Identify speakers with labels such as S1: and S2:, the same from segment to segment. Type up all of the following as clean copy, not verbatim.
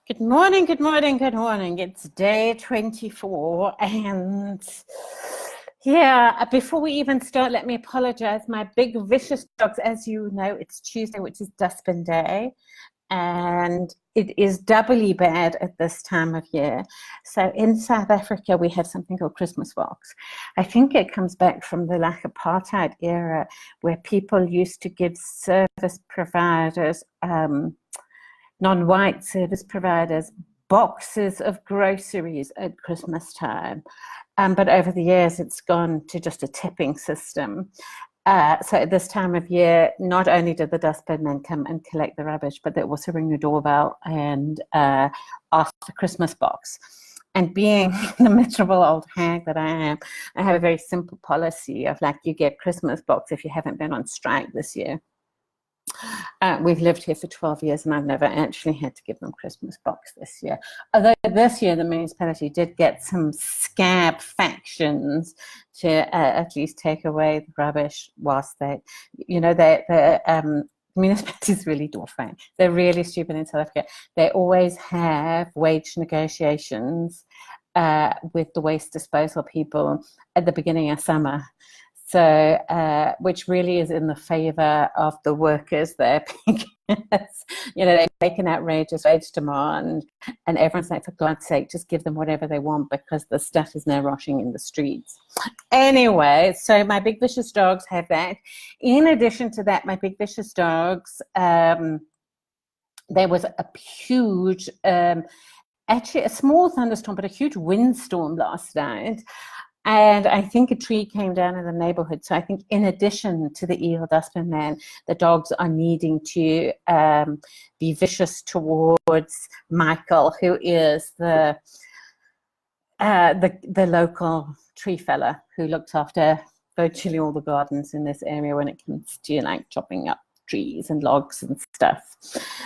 S1: Good morning, good morning, good morning. It's day 24 and yeah, before we even start, let me apologize. My big vicious dogs, as you know, it's Tuesday, which is dustbin day, and it is doubly bad at this time of year. So in South Africa, we have something called Christmas walks. I think it comes back from the apartheid era where people used to give service providers, non-white service providers, boxes of groceries at Christmas time. But over the years, it's gone to just a tipping system. So at this time of year, not only did the dustbin men come and collect the rubbish, but they also ring the doorbell and ask for Christmas box. And being the miserable old hag that I am, I have a very simple policy of you get Christmas box if you haven't been on strike this year. We've lived here for 12 years and I've never actually had to give them Christmas box this year. Although this year the municipality did get some scab factions to at least take away the rubbish whilst municipalities really do fine. They're really stupid in South Africa. They always have wage negotiations with the waste disposal people at the beginning of summer. So, which really is in the favor of the workers there because, they make an outrageous wage demand and everyone's like, for God's sake, just give them whatever they want because the stuff is now rotting in the streets. Anyway, so my big vicious dogs have that. In addition to that, my big vicious dogs, there was a huge, actually a small thunderstorm, but a huge windstorm last night. And I think a tree came down in the neighborhood. So I think in addition to the evil dustbin man, the dogs are needing to be vicious towards Michael, who is the local tree fella who looks after virtually all the gardens in this area when it comes to chopping up trees and logs and stuff.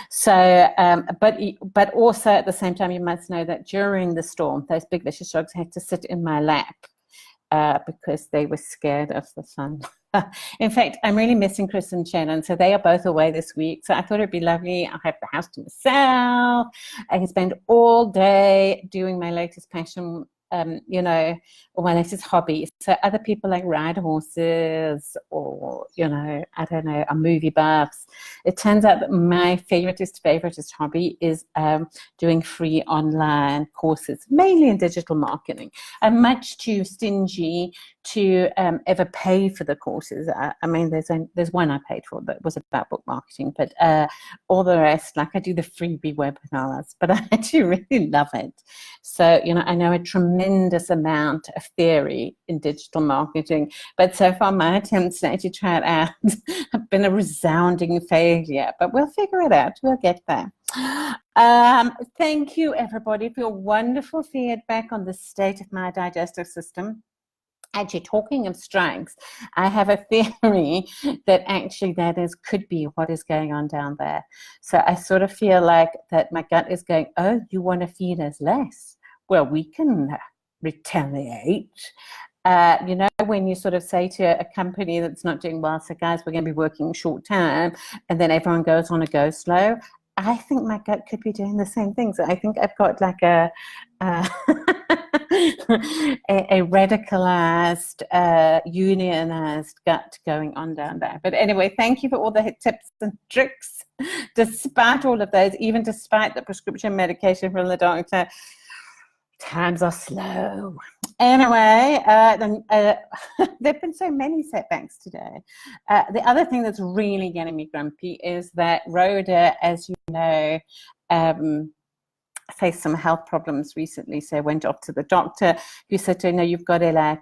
S1: So, but also at the same time, you must know that during the storm, those big vicious dogs had to sit in my lap. Because they were scared of the sun. In fact, I'm really missing Chris and Shannon, so they are both away this week. So I thought it'd be lovely. I'll have the house to myself. I can spend all day doing my latest passion, or my latest hobby. So other people ride horses or, I don't know, are movie buffs. It turns out that my favoriteest hobby is doing free online courses, mainly in digital marketing. I'm much too stingy to ever pay for the courses. I mean, there's one I paid for that was about book marketing, but all the rest, I do the freebie webinars, but I actually really love it. So, I know a tremendous amount of theory in digital marketing, but so far my attempts to actually try it out have been a resounding failure, but we'll figure it out. We'll get there. Thank you, everybody, for your wonderful feedback on the state of my digestive system. Actually, talking of strikes, I have a theory that actually could be what is going on down there. So I sort of feel like that my gut is going, oh, you want to feed us less? Well, we can retaliate. When you sort of say to a company that's not doing well, so guys, we're going to be working short term, and then everyone goes on a go slow. I think my gut could be doing the same thing. So I think I've got a radicalized, unionized gut going on down there. But anyway, thank you for all the tips and tricks. Despite all of those, even despite the prescription medication from the doctor, times are slow. Anyway, there have been so many setbacks today. The other thing that's really getting me grumpy is that Rhoda, as you know, faced some health problems recently. So I went off to the doctor who said to her, no, you've got to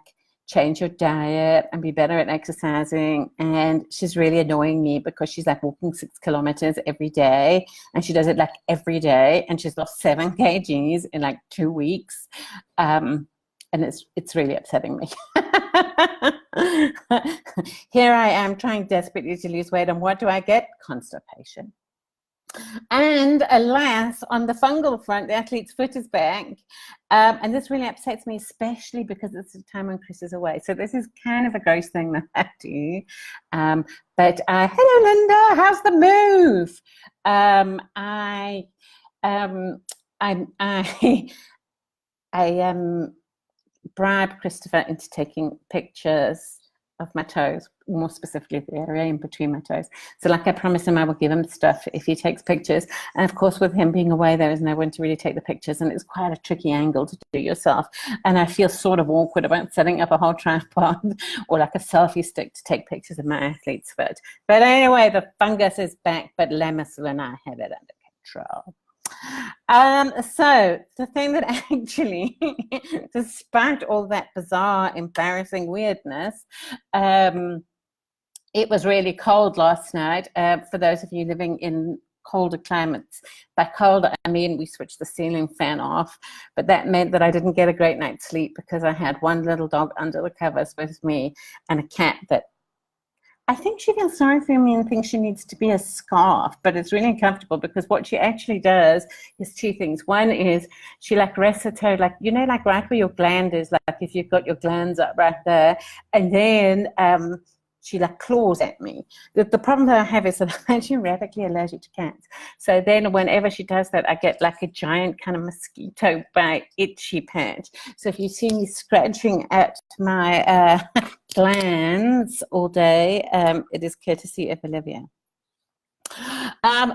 S1: change your diet and be better at exercising. And she's really annoying me because she's walking 6 kilometers every day, and she does it every day, and she's lost 7 kgs in 2 weeks. And it's really upsetting me. Here I am trying desperately to lose weight, and what do I get? Constipation. And alas, on the fungal front, the athlete's foot is back. And this really upsets me, especially because it's a time when Chris is away. So this is kind of a gross thing that I do. But hello, Linda. How's the move? I bribe Christopher into taking pictures of my toes, more specifically the area in between my toes. So like I promised him I will give him stuff if he takes pictures. And of course, with him being away, there is no one to really take the pictures. And it's quite a tricky angle to do yourself. And I feel sort of awkward about setting up a whole tripod or like a selfie stick to take pictures of my athlete's foot. But anyway, the fungus is back, but Lemisel and I have it under control. So the thing that actually, despite all that bizarre, embarrassing weirdness, it was really cold last night. For those of you living in colder climates, by cold I mean we switched the ceiling fan off, but that meant that I didn't get a great night's sleep because I had one little dog under the covers with me and a cat that I think she feels sorry for me and thinks she needs to be a scarf, but it's really uncomfortable because what she actually does is two things. One is she like rests her toe, like, you know, like right where your gland is, like if you've got your glands up right there, and then she like claws at me. The problem that I have is that I'm actually radically allergic to cats. So then whenever she does that, I get like a giant kind of mosquito bite itchy patch. So if you see me scratching at my glands all day, it is courtesy of Olivia.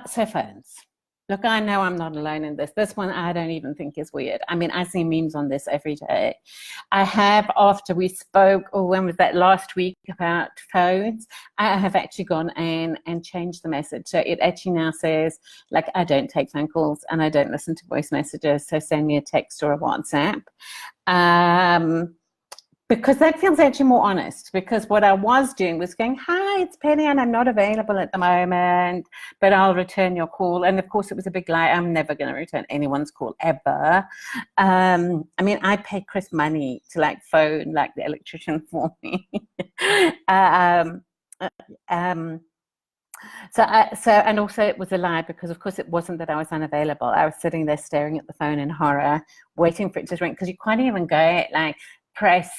S1: So phones. Look, I know I'm not alone in this. This one I don't even think is weird. I mean, I see memes on this every day. I have, after we spoke, or when was that, last week, about phones, I have actually gone in and changed the message. So it actually now says, like, I don't take phone calls and I don't listen to voice messages, so send me a text or a WhatsApp. Because that feels actually more honest, because what I was doing was going, hi, it's Penny and I'm not available at the moment, but I'll return your call. And of course it was a big lie. I'm never going to return anyone's call ever. I mean, I pay Chris money to like phone like the electrician for me. So and also it was a lie because of course it wasn't that I was unavailable. I was sitting there staring at the phone in horror, waiting for it to ring, because you can't even go like press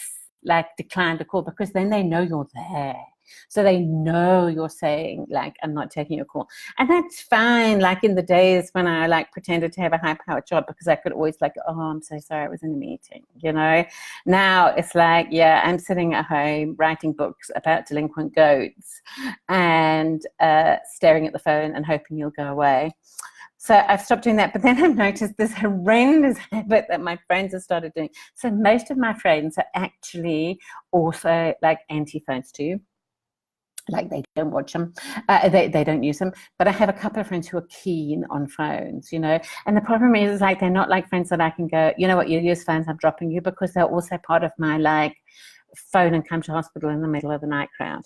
S1: like decline the call, because then they know you're there. So they know you're saying like, I'm not taking your call. And that's fine. Like in the days when I like pretended to have a high powered job, because I could always like, oh, I'm so sorry, I was in a meeting, you know. Now it's like, yeah, I'm sitting at home writing books about delinquent goats and staring at the phone and hoping you'll go away. So I've stopped doing that, but then I've noticed this horrendous habit that my friends have started doing. So most of my friends are actually also like anti-phones too. Like they don't watch them, they don't use them. But I have a couple of friends who are keen on phones, you know. And the problem is like they're not like friends that I can go, you know what, you use phones, I'm dropping you, because they're also part of my like phone and come to hospital in the middle of the night crowd.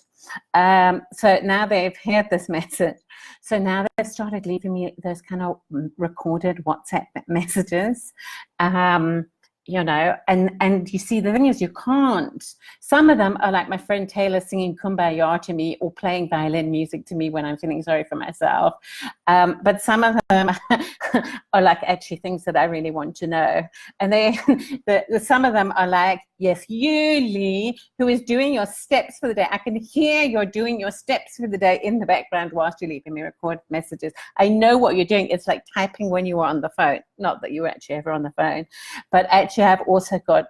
S1: So now they've heard this message. So now they've started leaving me those kind of recorded WhatsApp messages. You know, and you see, the thing is, you can't. Some of them are like my friend Taylor singing Kumbaya to me or playing violin music to me when I'm feeling sorry for myself. But some of them are like actually things that I really want to know. And they, some of them are like, yes, you, Lee, who is doing your steps for the day. I can hear you're doing your steps for the day in the background whilst you're leaving me recorded messages. I know what you're doing. It's like typing when you were on the phone. Not that you were actually ever on the phone, but actually I've also got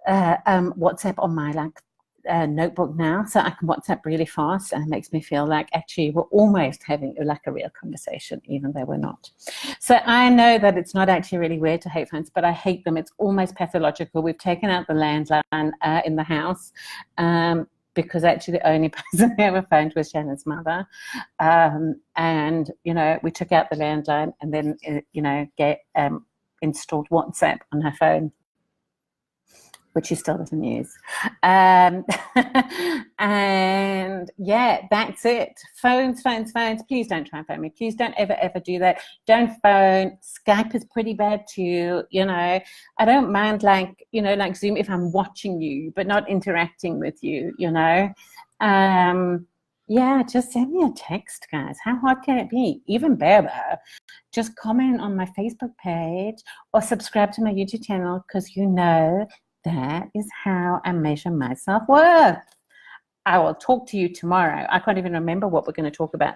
S1: WhatsApp on my like notebook now, so I can WhatsApp really fast, and it makes me feel like actually we're almost having like a real conversation, even though we're not. So I know that it's not actually really weird to hate phones, but I hate them. It's almost pathological. We've taken out the landline in the house because actually the only person who ever phoned was Shannon's mother. And, you know, we took out the landline and then, you know, installed WhatsApp on her phone, which she still doesn't use. And yeah, that's it. Phones. Please don't try and phone me. Please don't ever do that. Don't phone. Skype is pretty bad too. You know, I don't mind like, you know, like Zoom if I'm watching you, but not interacting with you, you know. Yeah, just send me a text, guys. How hard can it be? Even better, just comment on my Facebook page or subscribe to my YouTube channel, because you know that is how I measure my self-worth. I will talk to you tomorrow. I can't even remember what we're going to talk about.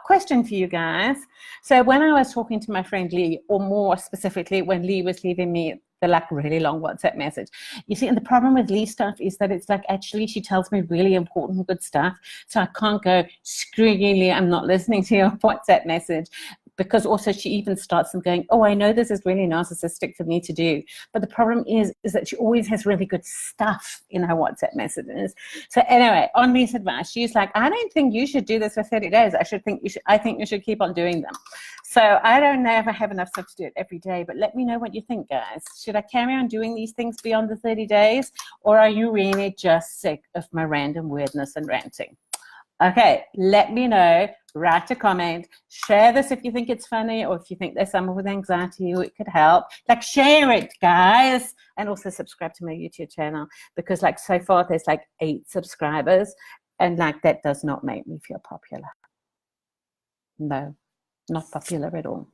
S1: Question for you guys. So when I was talking to my friend Lee, or more specifically when Lee was leaving me the like really long WhatsApp message, you see, and the problem with Lee stuff is that it's like, actually she tells me really important good stuff, so I can't go, screw you Lee, I'm not listening to your WhatsApp message. Because also she even starts them going, oh, I know this is really narcissistic for me to do. But the problem is that she always has really good stuff in her WhatsApp messages. So anyway, on Lee's advice, she's like, I don't think you should do this for 30 days. I think you should keep on doing them. So I don't know if I have enough stuff to do it every day, but let me know what you think, guys. Should I carry on doing these things beyond the 30 days? Or are you really just sick of my random weirdness and ranting? Okay, let me know. Write a comment. Share this if you think it's funny, or if you think there's someone with anxiety who it could help. Like, share it, guys. And also subscribe to my YouTube channel, because like so far there's like 8 subscribers, and like that does not make me feel popular. No, not popular at all.